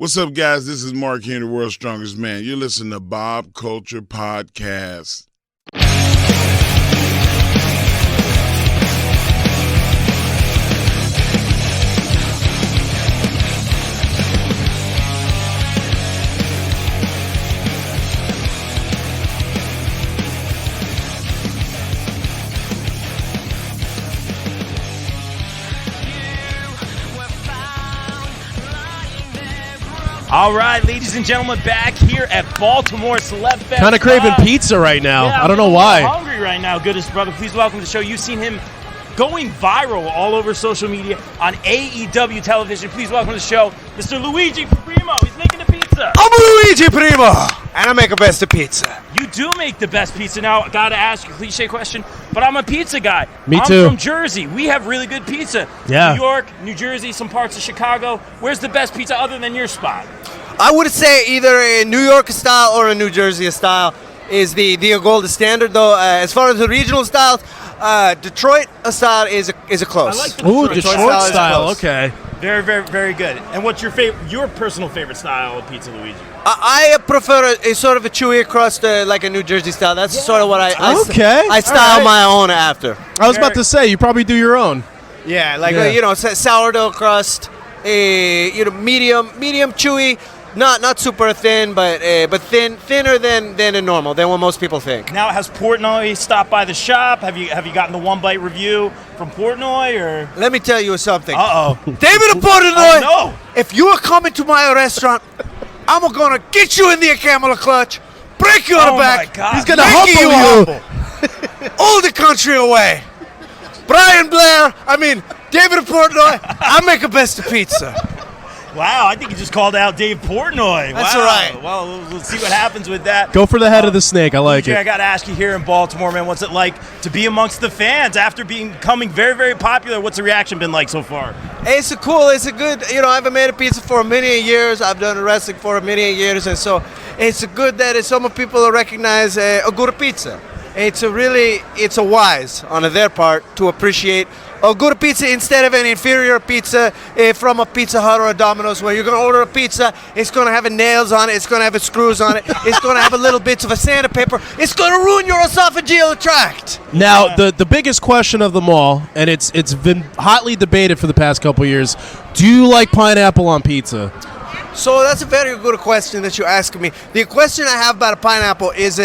What's up, guys? This is Mark Henry, the World's Strongest Man. You're listening to Bob Culture Podcast. All right, ladies and gentlemen, back here at Baltimore Celeb Fest. Kind of craving pizza right now. Yeah, I don't know why. I'm hungry right now, goodness brother. Please welcome to the show. You've seen him going viral all over social media on AEW television. Please welcome to the show, Mr. Luigi Primo. He's making the pizza. I'm Luigi Primo, and I make the best of pizza. You do make the best pizza. Now, I got to ask you a cliche question, but I'm a pizza guy. Me too. I'm from Jersey. We have really good pizza. Yeah. New York, New Jersey, some parts of Chicago. Where's the best pizza other than your spot? I would say either a New York style or a New Jersey style is the gold standard, though. As far as the regional styles, Detroit style is a close. I like the Ooh, Detroit Detroit is style. close. Okay. Very, very, very good. And what's your personal favorite style of pizza, Luigi? I prefer a sort of a chewy crust, like a New Jersey style. That's sort of what I Okay. style All right. my own after. I was about to say, you probably do your own. Yeah, like Yeah. sourdough crust, medium chewy. Not super thin, but thinner than normal, than what most people think. Now, has Portnoy stopped by the shop? Have you gotten the one bite review from Portnoy or? Let me tell you something. Uh-oh. David Portnoy, Oh, no. if you are coming to my restaurant, I'm gonna get you in the camel clutch, break you on Oh, the my back, God. He's gonna make humble you. all the country away. Brian Blair, David Portnoy, I make the best of pizza. Wow, I think you just called out Dave Portnoy. That's wow. all right. Well, we'll see what happens with that. Go for the head of the snake. I like Luigi, I it. got to ask you here in Baltimore, man, what's it like to be amongst the fans after becoming very, very popular? What's the reaction been like so far? It's cool. It's a good. I've made a pizza for many years. I've done wrestling for many years, and so it's good that some people recognize a good pizza. It's a wise on their part to appreciate a good pizza instead of an inferior pizza from a Pizza Hut or a Domino's, where you're going to order a pizza, it's going to have nails on it, it's going to have screws on it, it's going to have a little bits of a sandpaper, it's going to ruin your esophageal tract. Now, the biggest question of them all, and it's been hotly debated for the past couple years, do you like pineapple on pizza? So that's a very good question that you ask me. The question I have about a pineapple is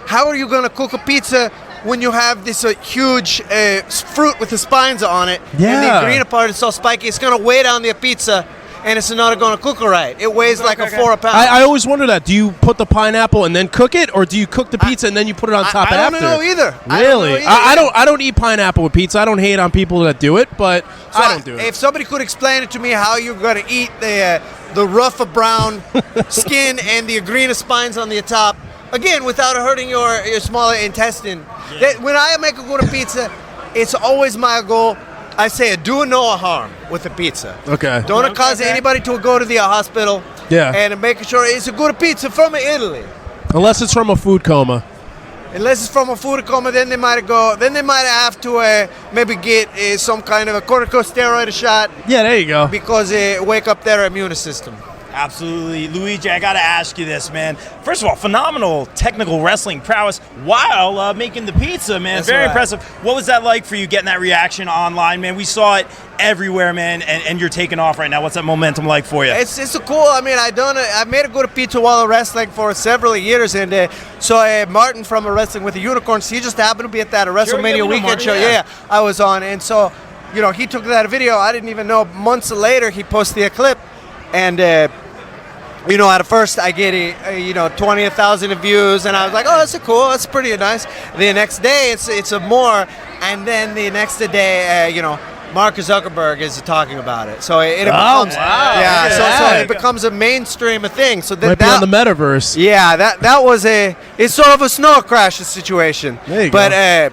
how are you going to cook a pizza when you have this huge fruit with the spines on it, and the Yeah. green part is so spiky, it's going to weigh down the pizza, and it's not going to cook right. It weighs like a 4 pound. I always wonder that. Do you put the pineapple and then cook it, or do you cook the pizza and then you put it on top I after? don't know either. Really? I don't eat pineapple with pizza. I don't hate on people that do it, but So I don't do it. If somebody could explain it to me how you're going to eat the rough brown skin and the green spines on the top, again, without hurting your smaller intestine. When I make a good pizza, it's always my goal. I say do no harm with the pizza. Okay. Don't cause anybody to go to the hospital. Yeah. And making sure it's a good pizza from Italy. Unless it's from a food coma. Unless it's from a food coma, then they might have to maybe get some kind of a corticosteroid shot Yeah, there you go. because it wake up their immune system. Absolutely. Luigi, I got to ask you this, man. First of all, phenomenal technical wrestling prowess while making the pizza, man. That's Very right. impressive. What was that like for you getting that reaction online, man? We saw it everywhere, man, and you're taking off right now. What's that momentum like for you? It's cool. I made a good pizza while wrestling for several years, and so Martin from Wrestling with the Unicorns, he just happened to be at that WrestleMania we know weekend Martin, show. yeah. I was on, and so he took that video. I didn't even know. Months later, he posted a clip, and at first I get 20,000 views, and I was like, oh, that's cool, that's pretty nice. The next day it's a more, and then the next day, Mark Zuckerberg is talking about it. So it becomes, wow. yeah, Look at so that. it becomes a mainstream thing. So Might be on the metaverse. yeah, that was it's sort of a snow crash situation. There you but, go.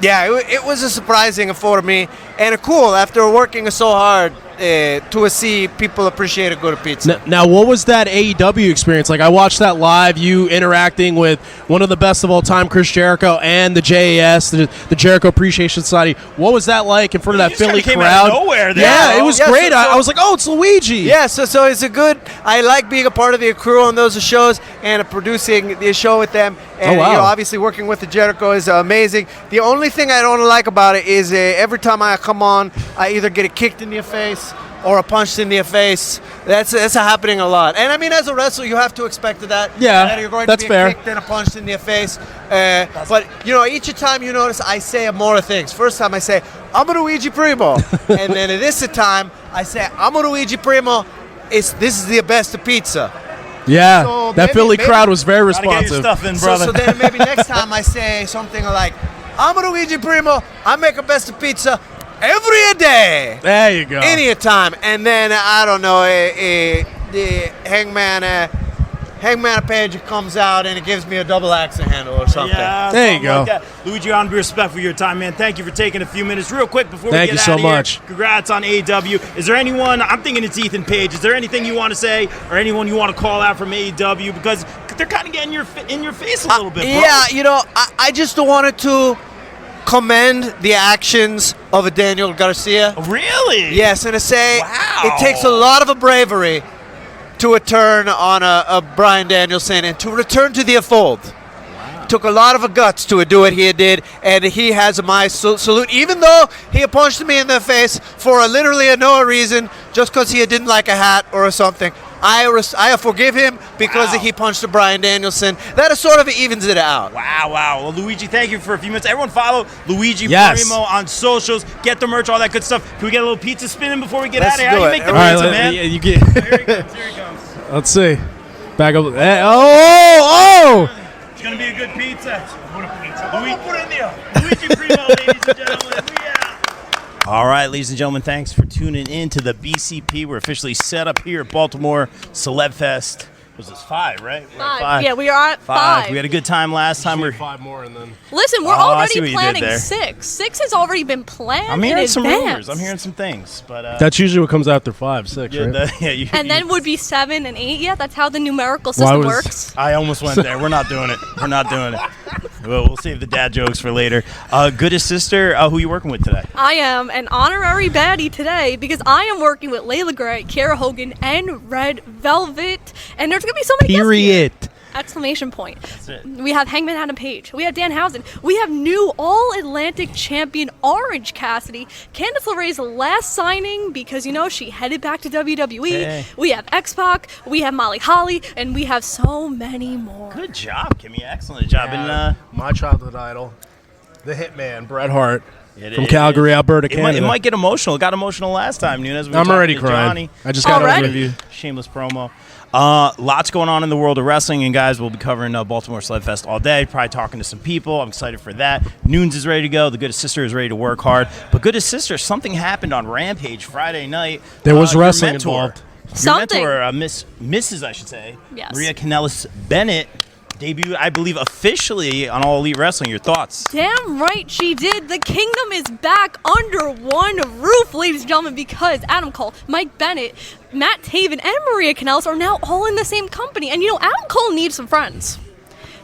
yeah, it was a surprising for me and cool after working so hard to see people appreciate a good pizza. Now, what was that AEW experience like? I watched that live, you interacting with one of the best of all time, Chris Jericho, and the JAS, the Jericho Appreciation Society. What was that like in front of that Philly came crowd? Out of nowhere there. Yeah, it was great. So, I was like, oh, it's Luigi. Yeah, so it's a good. I like being a part of the crew on those shows and producing the show with them. And obviously working with the Jericho is amazing. The only thing I don't like about it is every time I come on, I either get a kicked in the face or a punched in the face. That's happening a lot. And I mean, as a wrestler, you have to expect that. Yeah, that you're going that's to be fair. kicked and a punched in the face. But each time you notice, I say more things. First time I say, I'm a Luigi Primo, and then this time I say, I'm a Luigi Primo. This is the best pizza. Yeah, So that Philly crowd was very Gotta get your responsive. stuff in, brother. So then maybe next time I say something like, I'm a Luigi Primo. I make a best pizza every day. There you go. Any time. And then, I don't know, the Hangman Page comes out and it gives me a double axe handle or something. Yeah, There you something go. like that. Luigi, I want to be respectful of your time, man. Thank you for taking a few minutes. Real quick before we Thank get you so out of here, much. Congrats on AEW. Is there anyone, I'm thinking it's Ethan Page, is there anything you want to say or anyone you want to call out from AEW? Because they're kind of getting in your face a little bit, bro. Yeah, I just wanted to commend the actions of a Daniel Garcia. Really? Yes, and to say Wow. it takes a lot of a bravery to turn on a Bryan Danielson and to return to the fold. Took a lot of guts to do what he did, and he has my salute. Even though he punched me in the face for literally no reason, just because he didn't like a hat or something, I forgive him because he punched Bryan Danielson. That sort of evens it out. Wow. Well, Luigi, thank you for a few minutes. Everyone follow Luigi Yes. Primo on socials. Get the merch, all that good stuff. Can we get a little pizza spinning before we get Let's out of here? How do do you it. make the All right, pizza, let- man? yeah, you get. Here he comes. Here he comes. Let's see. Back up. Oh! It's going to be a good pizza. What a pizza. Put it in there. Luigi Primo, ladies and gentlemen. We out. All right, ladies and gentlemen, thanks for tuning in to the BCP. We're officially set up here at Baltimore Celeb Fest. Was this 5, right? We're at 5. Yeah, we are at 5. We had a good time last time. We're 5 more and then. Listen, we're I see what already you did planning there. 6. 6 has already been planned I'm hearing in some advance. rumors. I'm hearing some things, but That's usually what comes after 5, 6, yeah, right? And then would be 7 and 8. Yeah, that's how the numerical system works. I almost went there. We're not doing it. We're not doing it. We'll save the dad jokes for later. Goodest sister, who you working with today? I am an honorary baddie today because I am working with Layla Gray, Kara Hogan, and Red Velvet. And there's going to be so many guests here. Exclamation point. That's it. We have Hangman Adam Page. We have Danhausen. We have new All-Atlantic champion Orange Cassidy. Candice LeRae's last signing because, she headed back to WWE. Hey. We have X-Pac. We have Molly Holly. And we have so many more. Good job, Kimmy. Excellent job. And My childhood idol, the Hitman, Bret Hart, It from is. Calgary, Alberta, It might Canada. get emotional. It got emotional last time, Nunes. We were I'm talking already to crying. Johnny. I just got Already? a review. Shameless promo. Lots going on in the world of wrestling, and guys, we'll be covering Baltimore Sled Fest all day, probably talking to some people. I'm excited for that. Noons is ready to go. The Goodest Sister is ready to work hard. But Goodest Sister, something happened on Rampage Friday night. There was Your wrestling mentor, involved. Your Something. mentor, Mrs. I should say, Yes. Maria Kanellis Bennett, debuted, I believe, officially on All Elite Wrestling. Your thoughts? Damn right she did. The kingdom is back under one roof, ladies and gentlemen, because Adam Cole, Mike Bennett, Matt Taven, and Maria Kanellis are now all in the same company. And Adam Cole needs some friends.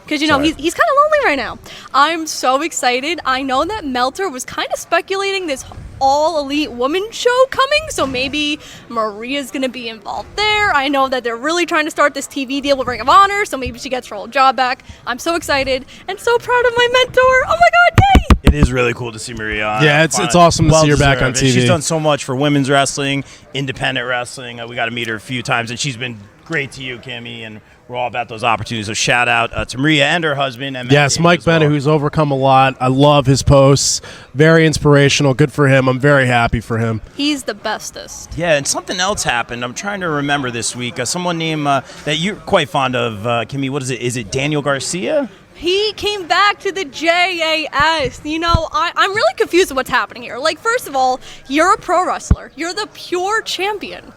Because, he's kind of lonely right now. I'm so excited. I know that Melter was kind of speculating this All Elite Woman show coming, so maybe Maria's going to be involved there. I know that they're really trying to start this TV deal with Ring of Honor, so maybe she gets her old job back. I'm so excited and so proud of my mentor. Oh my God, yay! It is really cool to see Maria on. Yeah, it's awesome to see her back on TV. She's done so much for women's wrestling, independent wrestling. We got to meet her a few times, and she's been great to you, Kimmy, and we're all about those opportunities. So shout out to Maria and her husband. And Matt Yes, Davis Mike as well. Bennett, who's overcome a lot. I love his posts. Very inspirational. Good for him. I'm very happy for him. He's the bestest. Yeah, and something else happened. I'm trying to remember this week. Someone named that you're quite fond of, Kimmy. What is it? Is it Daniel Garcia? He came back to the JAS. I'm really confused with what's happening here. Like, first of all, you're a pro wrestler. You're the pure champion.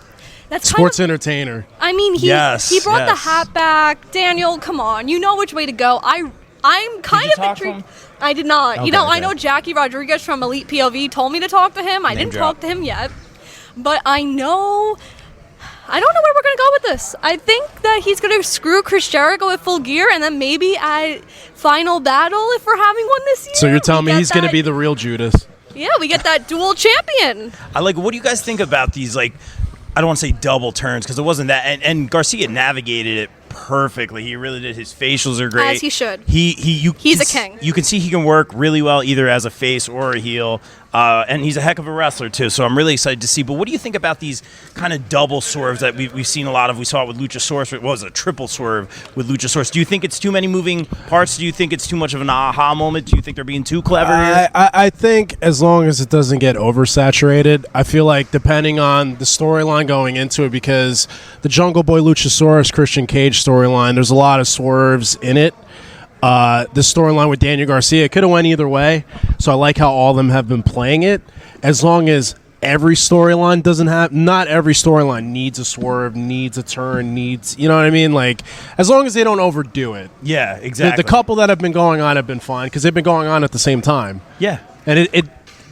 That's Sports kind of, entertainer. I mean, he brought the yes. hat back. Daniel, come on. You know which way to go. I'm kind you of talk to intrigued. him? I did not. Okay, I okay. know Jackie Rodriguez from Elite POV told me to talk to him. I didn't drop. talk to him yet. but I don't know where we're going to go with this. I think that he's going to screw Chris Jericho at Full Gear, and then maybe at Final Battle, if we're having one this year. So you're telling me he's going to be the real Judas? Yeah, we get that dual champion. What do you guys think about these, I don't want to say double turns, because it wasn't that, and Garcia navigated it perfectly. He really did. His facials are great. As he should. He's a king. You can see he can work really well either as a face or a heel, and he's a heck of a wrestler too. So I'm really excited to see. But what do you think about these kind of double swerves that we've seen a lot of? We saw it with Luchasaurus. What was it, a triple swerve with Luchasaurus? Do you think it's too many moving parts? Do you think it's too much of an aha moment? Do you think they're being too clever here? I think as long as it doesn't get oversaturated, I feel like depending on the storyline going into it, because the Jungle Boy Luchasaurus Christian Cage storyline, there's a lot of swerves in it. The storyline with Daniel Garcia could have went either way, so I like how all of them have been playing it. As long as every storyline not every storyline needs a swerve, needs a turn, you know what I mean? As long as they don't overdo it. Yeah, exactly. The couple that have been going on have been fine because they've been going on at the same time. Yeah, and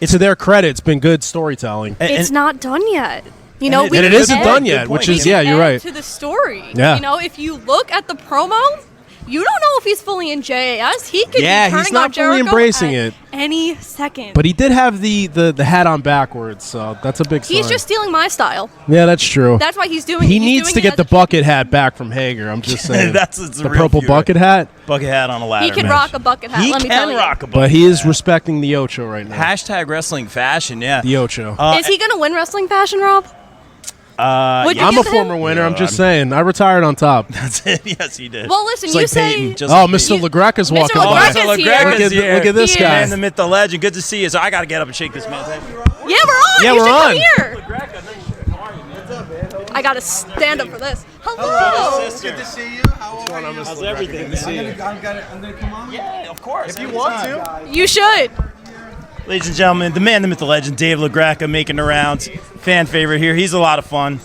it's to their credit, it's been good storytelling. It's not done yet. And it isn't done yet, which is you're right. To the story. Yeah. If you look at the promo, you don't know if he's fully in JAS. He could be turning he's not on Jericho fully embracing at it any second. But he did have the hat on backwards, so that's a big sign. He's just stealing my style. Yeah, that's true. That's why he's doing. He needs to get the bucket hat back from Hager. I'm just saying. It's the purple bucket hat. Bucket hat on a ladder. He can rock a bucket hat. Let me tell you. rock a bucket But he is respecting the Ocho right now. Hashtag wrestling fashion. Yeah, the Ocho. Is he gonna win wrestling fashion, Rob? I'm a former winner. I'm just saying. I retired on top. That's it. Yes, he did. Well, listen, you say. Mr. LaGreca's walking by. Mr. LaGreca's here. Look at this guy. Man, the myth, the legend. Good to see you. So I got to get up and shake this man's head. Yeah, we're on. Yeah, you we're on. Come here. I gotta stand up for this. Hello. Good to see you. How's everything? I'm gonna come on. Yeah, of course. If you want to. You should. Ladies and gentlemen, the man, the myth, the legend, Dave LaGreca making the rounds. Fan favorite here. He's a lot of fun.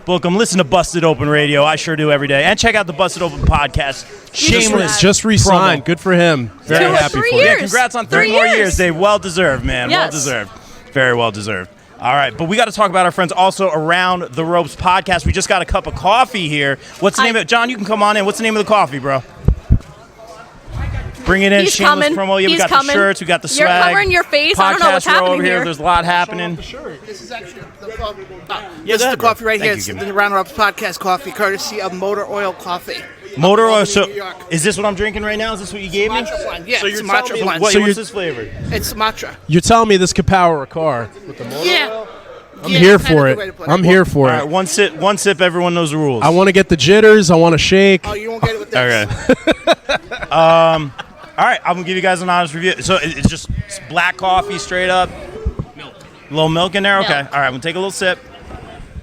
Book him. Listen to Busted Open Radio. I sure do every day. And check out the Busted Open podcast. Shameless. Just re-signed. Good for him. Very 2 or happy 3 for years. him. Yeah, congrats on 3 3 more years. years, Dave. Well deserved, man. Yes. Well deserved. Very well deserved. All right, but we got to talk about our friends also Around the Ropes podcast. We just got a cup of coffee here. What's the name of it? John, you can come on in. What's the name of the coffee, bro? Bring it in. He's Shameless coming. promo. Yeah, we He's got coming. the shirts. We got the You're swag. covering your face. I don't know what's Podcast row happening over here. here. There's a lot happening. This is actually the coffee. Yeah, This is the coffee right here. Thank It's you, the Round Ups Podcast coffee, courtesy of Motor Oil Coffee. Motor oil. New So, York. is this what I'm drinking right now? Is this what you gave me? Matcha blend. Yeah, So it's you're matcha telling me blend. what's So this flavor? It's matcha. You're telling me this could power a car. Yeah. I'm here for it. I'm here for All right, it. one sip. Everyone knows the rules. I want to get the jitters. I want to shake. Oh, you won't get it with this. Okay. All right, I'm gonna give you guys an honest review. So it's just black coffee, straight up. Milk. A little milk in there. Okay. Milk. All right, we'll take a little sip.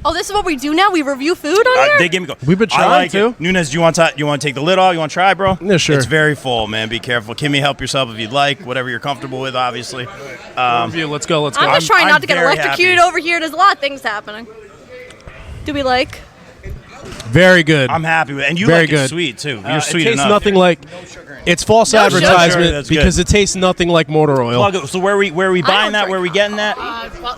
Oh, this is what we do now? We review food on here? They give me. We've been I trying like to. It. Nunez, do you want to take the lid off? You want to try, bro? Yeah, sure. It's very full, man. Be careful. Kimmy, help yourself if you'd like. Whatever you're comfortable with, obviously. Review. Let's go. Let's go. I'm just trying I'm not to get very electrocuted happy. over here. There's a lot of things happening. Do we like? Very good. I'm happy with it. And you Very like good. it sweet, too. You're It sweet tastes enough. nothing like. It's false No sugar. advertisement That's good. because it tastes nothing like motor oil. Plug it. So where we buying that? drink Where we getting that?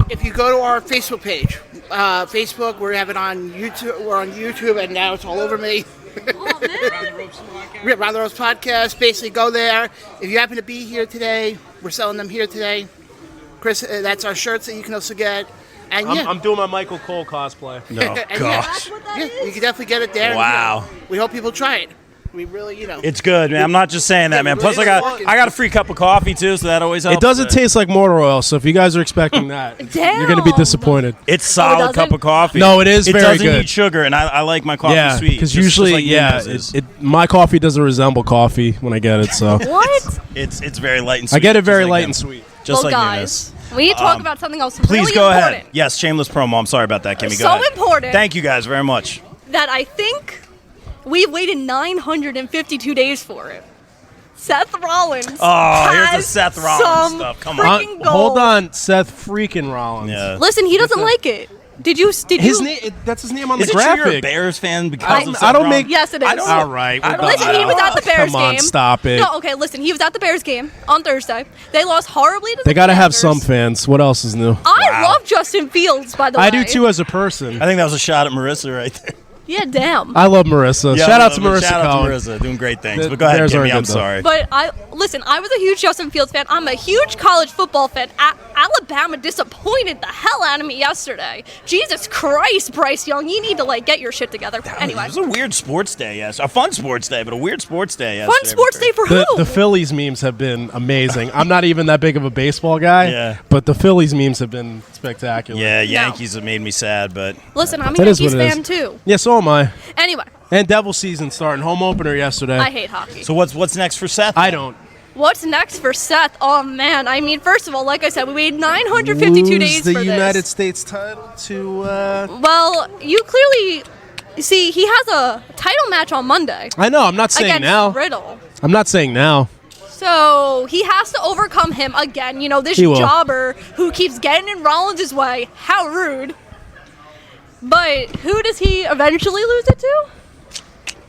If you go to our Facebook page, Facebook, we have it on YouTube. We're on YouTube, and now it's all over me. Round the Ropes Podcast. Basically, go there. If you happen to be here today, we're selling them here today. Chris, that's our shirts that you can also get. And yeah, I'm doing my Michael Cole cosplay. No, and gosh. yeah, you can definitely get it there. Wow. And, we hope people try it. We really, It's good, man. I'm not just saying that, man. Plus, I got a free cup of coffee too, so that always helps. It doesn't taste like motor oil, so if you guys are expecting that, Damn. you're going to be disappointed. It's solid doesn't? cup of coffee. No, it is It very doesn't good. need sugar, and I like my coffee Yeah, sweet. because just usually, like Nunez's. my coffee doesn't resemble coffee when I get it, so What? it's very light and sweet. I get it very just like light him. and sweet. Just well, like guys, Nunez. we need to talk about something else Please really go important. ahead. Yes, shameless promo. I'm sorry about that, Kimmy. Go So ahead. important. Thank you guys very much. That I think we've waited 952 days for it. Seth Rollins. Oh, here's the has Seth Rollins some stuff. Come on. freaking gold. Hold on, Seth freaking Rollins. Yeah. Listen, he doesn't like it. His name. That's his name on Is the it true graphic. you're a Bears fan? Because I don't make. Yes, it is. All right. Listen, he was at the Bears Come on, game. stop it. No, okay, listen. He was at the Bears game on Thursday. They lost horribly to the They got to have some Commanders. fans. What else is new? I love Justin Fields, by the way. I do too as a person. I think that was a shot at Marissa right there. Yeah, damn. I love Marissa. Yeah, Shout out to Marissa Shout out Cohen. to Marissa, doing great things. The But go ahead, Bears Kimmy. aren't I'm good, though. sorry. But I was a huge Justin Fields fan. I'm a huge college football fan. Alabama disappointed the hell out of me yesterday. Jesus Christ, Bryce Young, you need to get your shit together. Anyway, It was a weird sports day, yes. A fun sports day, but a weird sports day yesterday. fun sports day for who? The Phillies memes have been amazing. I'm not even that big of a baseball guy, Yeah. but the Phillies memes have been spectacular. Yeah, Yankees have made me sad, but Listen, I'm a That is Yankees what it is. fan too. Yeah, so am I. Anyway, And Devil season starting. Home opener yesterday. I hate hockey. so what's next for Seth? I don't. What's next for Seth? Oh man, I mean, first of all, like I said, we waited 952 Lose days the for United this. States title to. Well, you clearly see he has a title match on Monday I know. I'm not saying against now. Riddle. I'm not saying now. So he has to overcome him again. You know, this He will. jobber who keeps getting in Rollins' way. How rude. But who does he eventually lose it to?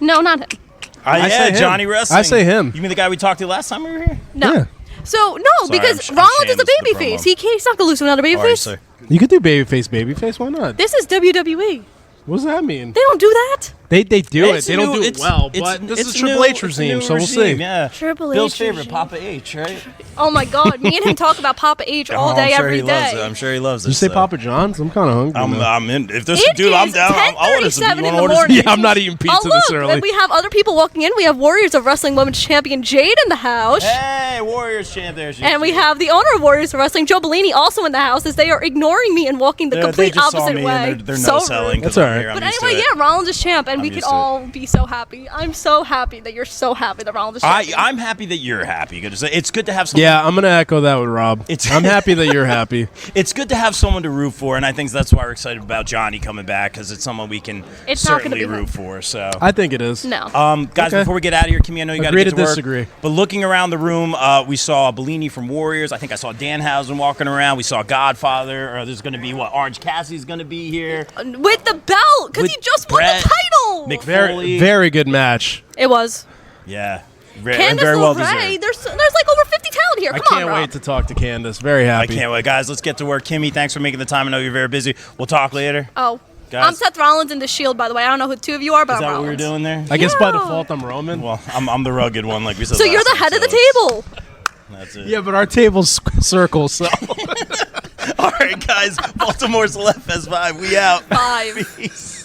No, not him. I say him. Johnny Wrestling. I say him. You mean the guy we talked to last time we were here? No. Yeah. So, no, Sorry, because I'm Rollins is a shameless for the babyface. promo. He's not going to lose to another All right, babyface. sir. You could do babyface. Why not? This is WWE. What does that mean? They don't do that. They do it. It's They don't new- do it it's- well. it's- But this it's is a Triple new- H it's a new regime, so we'll see. Yeah. Triple Bill's H favorite, regime. Papa H, right? Oh, my God. Me and him talk about Papa H all day, I'm sure every he loves day. it. I'm sure he loves it. Did you say so. Papa John's? I'm kind of hungry. now. I'm in. If there's It dude, I'm is down. I'll order some. 10:37 You in want the to order some? morning. Yeah, I'm not eating pizza Oh, this look, early. and we have other people walking in. We have Warriors of Wrestling Women's Champion Jade in the house. Hey, Warriors champ there. she And we is. have the owner of Warriors of Wrestling, Joe Bellini, also in the house, as they are ignoring me and walking the They complete just saw opposite me way. and they're so no selling. rude. That's all right. But anyway, yeah, Rollins is champ, and we I'm could used to it. all be so happy. I'm so happy that you're so happy that Rollins is champ. I'm happy that you're happy because it's good to have someone. Yeah, I'm gonna echo that with Rob. I'm happy that you're happy. It's good to have someone to root for, and I think that's why we're excited about Johnny coming back because it's someone we can It's not gonna certainly be him. root for. So, I think it is. No. guys, Okay. before we get out of here, Kimmy, I know you got to Agree get to to work. disagree. But looking around the room, we saw Bellini from Warriors. I think I saw Danhausen walking around. We saw Godfather. Or there's going to be Orange Cassidy's going to be here. With the belt, because With he just won Brett, the title. Mick Very, Foley. very good match. It was. Yeah, and Candice very well LeRae, deserved. there's like over 50 talent here. I Come on, can't Rob. wait to talk to Candace. Very I happy. can't wait, guys. Let's get to work. Kimmy, thanks for making the time. I know you're very busy. We'll talk later. Oh. Guys. I'm Seth Rollins in the Shield, by the way. I don't know who the two of you are, but Is I'm that what Rollins. we were doing there? I guess by Yeah. default I'm Roman. Well, I'm the rugged one, like we said. So you're last the head time, of the so it's- table. That's it. Yeah, but our table's circle, so. All right, guys. Baltimore's Left Fest 5. We out. 5. Peace.